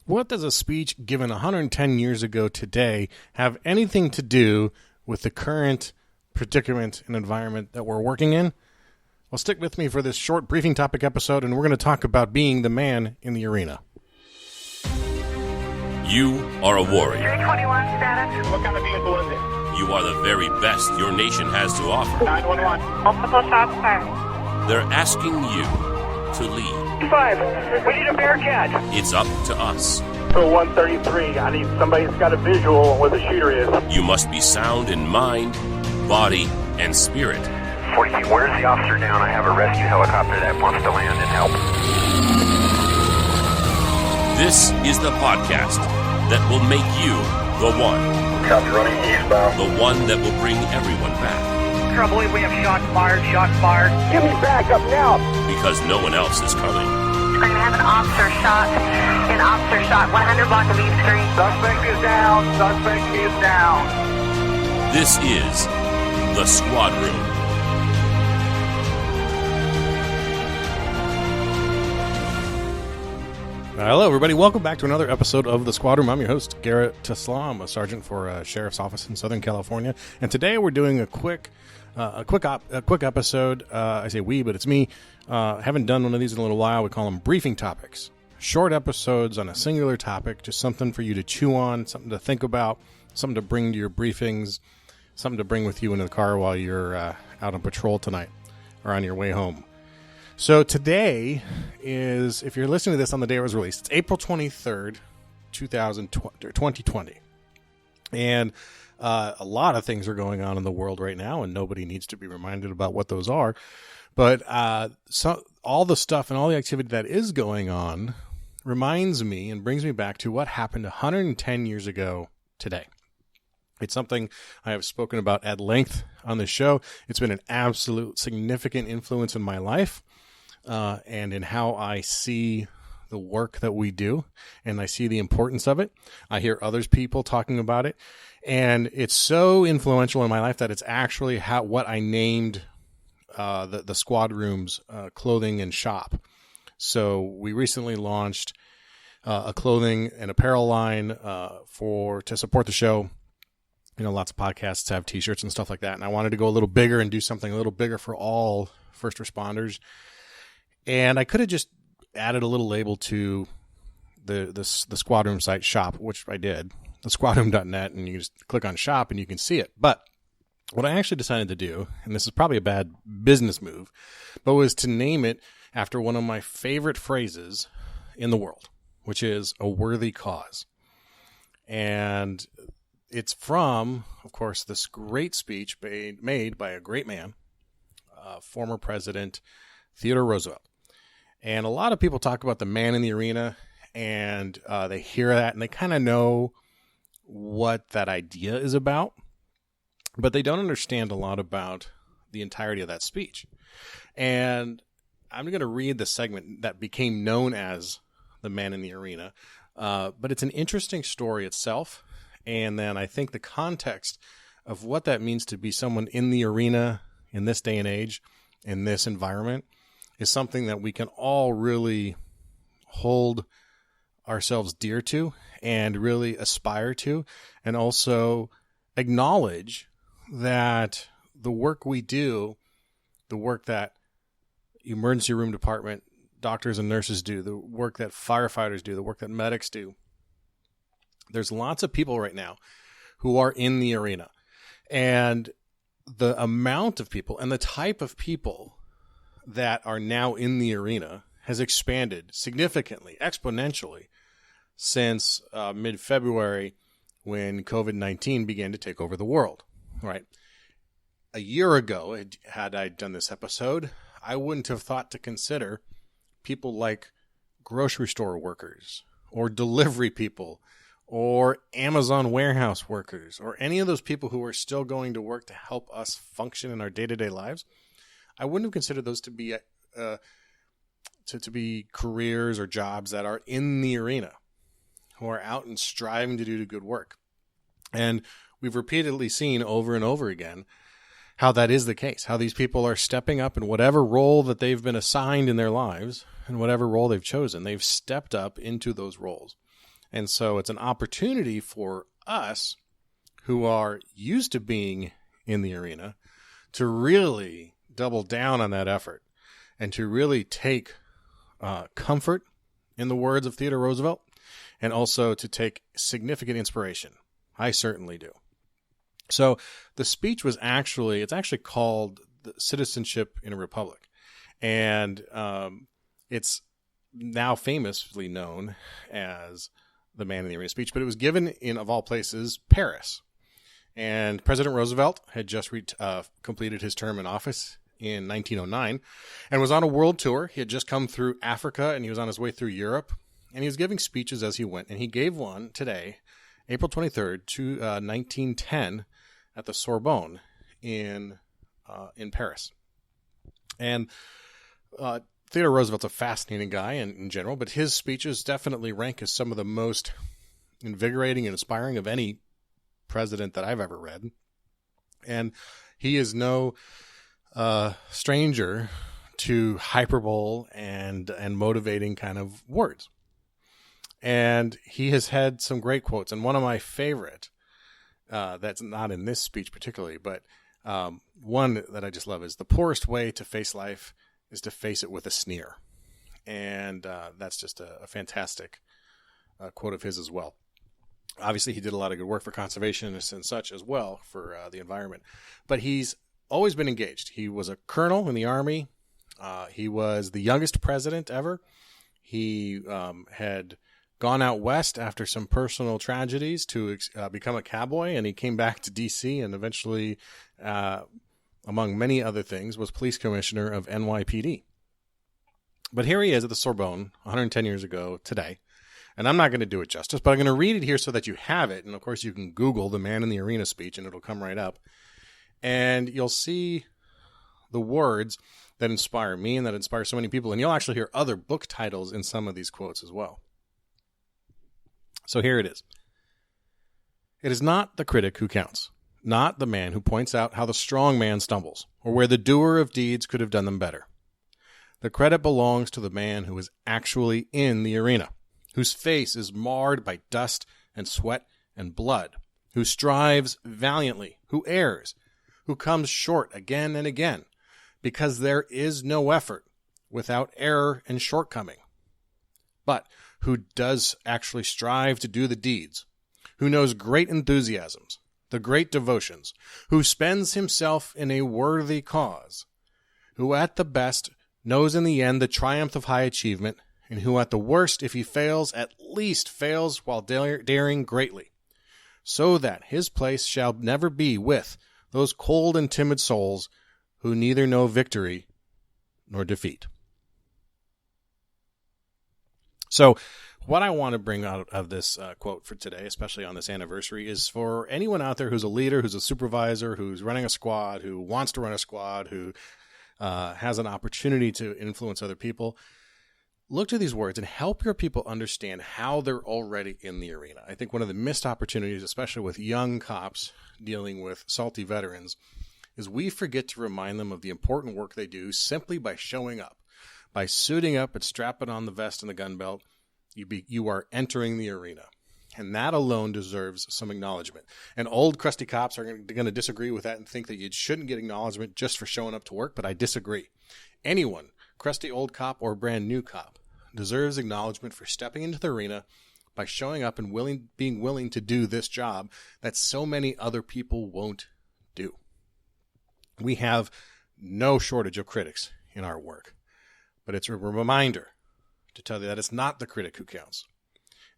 What does a speech given 110 years ago today have anything to do with the current predicament and environment that we're working in? Well, stick with me for this short briefing topic episode, and we're going to talk about being the man in the arena. You are a warrior. 321 status. What kind of vehicle is it? You are the very best your nation has to offer. 911. Multiple shots fired. They're asking you to lead. 5. We need a Bearcat. It's up to us. For 133, I need somebody that's got a visual on where the shooter is. You must be sound in mind, body, and spirit. 40 feet, where's the officer down? I have a rescue helicopter that wants to land and help. This is the podcast that will make you the one. Copy, running eastbound. The one that will bring everyone back. Trouble, we have shots fired, shots fired. Give me backup now. Because no one else is coming. We're going to have an officer shot. 100 block of East Street. Suspect is down. Suspect is down. This is the Squad Room. Hello, everybody. Welcome back to another episode of The Squad Room. I'm your host, Garrett Tesla. I'm a sergeant for a sheriff's office in Southern California. And today we're doing a quick episode. I say we, but it's me. Haven't done one of these in a little while. We call them briefing topics. Short episodes on a singular topic, just something for you to chew on, something to think about, something to bring to your briefings, something to bring with you into the car while you're out on patrol tonight or on your way home. So today is, if you're listening to this on the day it was released, it's April 23rd, 2020. And a lot of things are going on in the world right now, and nobody needs to be reminded about what those are. But all the stuff and all the activity that is going on reminds me and brings me back to what happened 110 years ago today. It's something I have spoken about at length on the show. It's been an absolute significant influence in my life. And in how I see the work that we do, and I see the importance of it. I hear other people talking about it, and it's so influential in my life that it's actually what I named the Squad Room's clothing and shop. So we recently launched a clothing and apparel line to support the show. You know, lots of podcasts have T-shirts and stuff like that, and I wanted to go a little bigger and do something a little bigger for all first responders. And I could have just added a little label to the Squad Room site shop, which I did, thesquadroom.net, and you just click on shop and you can see it. But what I actually decided to do, and this is probably a bad business move, but was to name it after one of my favorite phrases in the world, which is a worthy cause. And it's from, of course, this great speech made by a great man, former President Theodore Roosevelt. And a lot of people talk about the man in the arena, and they hear that, and they kind of know what that idea is about, but they don't understand a lot about the entirety of that speech. And I'm going to read the segment that became known as the man in the arena, but it's an interesting story itself, and then I think the context of what that means to be someone in the arena in this day and age, in this environment, is something that we can all really hold ourselves dear to and really aspire to, and also acknowledge that the work we do, the work that emergency room department doctors and nurses do, the work that firefighters do, the work that medics do, there's lots of people right now who are in the arena. And the amount of people and the type of people that are now in the arena has expanded significantly, exponentially, since mid-February when COVID-19 began to take over the world. Right? A year ago, had I done this episode, I wouldn't have thought to consider people like grocery store workers or delivery people or Amazon warehouse workers or any of those people who are still going to work to help us function in our day-to-day lives. I wouldn't have considered those to be to be careers or jobs that are in the arena, who are out and striving to do good work. And we've repeatedly seen over and over again how that is the case, how these people are stepping up in whatever role that they've been assigned in their lives and whatever role they've chosen. They've stepped up into those roles. And so it's an opportunity for us who are used to being in the arena to really double down on that effort and to really take comfort in the words of Theodore Roosevelt, and also to take significant inspiration. I certainly do. So the speech was it's actually called Citizenship in a Republic. And it's now famously known as the Man in the Arena speech, but it was given in, of all places, Paris. And President Roosevelt had just completed his term in office in 1909 and was on a world tour. He had just come through Africa and he was on his way through Europe, and he was giving speeches as he went. And he gave one today, April 23rd, 1910, at the Sorbonne in Paris. And Theodore Roosevelt's a fascinating guy in general, but his speeches definitely rank as some of the most invigorating and inspiring of any president that I've ever read. And he is no stranger to hyperbole and motivating kind of words. And he has had some great quotes. And one of my favorite, that's not in this speech particularly, but one that I just love is, "The poorest way to face life is to face it with a sneer." And that's just a fantastic quote of his as well. Obviously, he did a lot of good work for conservationists and such as well for the environment. But he's always been engaged. He was a colonel in the Army. He was the youngest president ever. He had gone out west after some personal tragedies to become a cowboy, and he came back to D.C. and eventually, among many other things, was police commissioner of NYPD. But here he is at the Sorbonne 110 years ago today, and I'm not going to do it justice, but I'm going to read it here so that you have it, and of course you can Google the Man in the Arena speech, and it'll come right up, and you'll see the words that inspire me and that inspire so many people, and you'll actually hear other book titles in some of these quotes as well. So here it is. "It is not the critic who counts, not the man who points out how the strong man stumbles, or where the doer of deeds could have done them better. The credit belongs to the man who is actually in the arena, whose face is marred by dust and sweat and blood, who strives valiantly, who errs, who comes short again and again, because there is no effort without error and shortcoming, but who does actually strive to do the deeds, who knows great enthusiasms, the great devotions, who spends himself in a worthy cause, who at the best knows in the end the triumph of high achievement, and who at the worst, if he fails, at least fails while daring greatly, so that his place shall never be with those cold and timid souls who neither know victory nor defeat." So what I want to bring out of this quote for today, especially on this anniversary, is for anyone out there who's a leader, who's a supervisor, who's running a squad, who wants to run a squad, who has an opportunity to influence other people. Look to these words and help your people understand how they're already in the arena. I think one of the missed opportunities, especially with young cops dealing with salty veterans, is we forget to remind them of the important work they do simply by showing up. By suiting up and strapping on the vest and the gun belt, you are entering the arena. And that alone deserves some acknowledgement. And old crusty cops are going to disagree with that and think that you shouldn't get acknowledgement just for showing up to work, but I disagree. Anyone, crusty old cop or brand new cop, deserves acknowledgement for stepping into the arena by showing up and being willing to do this job that so many other people won't do. We have no shortage of critics in our work. But it's a reminder to tell you that it's not the critic who counts.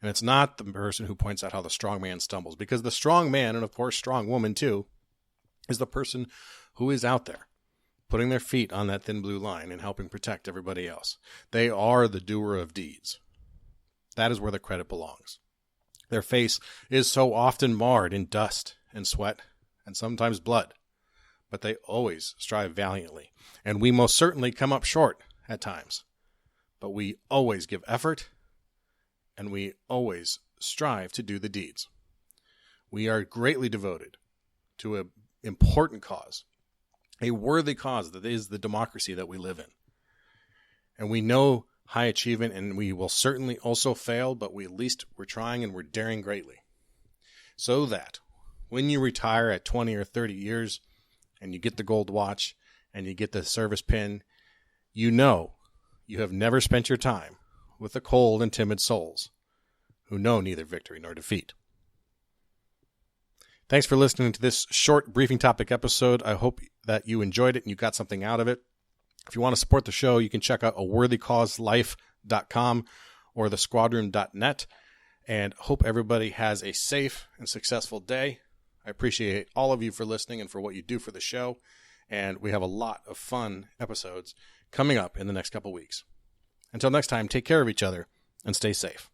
And it's not the person who points out how the strong man stumbles. Because the strong man, and of course strong woman too, is the person who is out there, putting their feet on that thin blue line and helping protect everybody else. They are the doer of deeds. That is where the credit belongs. Their face is so often marred in dust and sweat and sometimes blood. But they always strive valiantly. And we most certainly come up short at times, but we always give effort and we always strive to do the deeds. We are greatly devoted to an important cause, a worthy cause that is the democracy that we live in. And we know high achievement, and we will certainly also fail, but at least we're trying and we're daring greatly. So that when you retire at 20 or 30 years and you get the gold watch and you get the service pin, you know you have never spent your time with the cold and timid souls who know neither victory nor defeat. Thanks for listening to this short briefing topic episode. I hope that you enjoyed it and you got something out of it. If you want to support the show, you can check out aworthycauselife.com or thesquadroom.net, and hope everybody has a safe and successful day. I appreciate all of you for listening and for what you do for the show, and we have a lot of fun episodes coming up in the next couple weeks. Until next time, take care of each other and stay safe.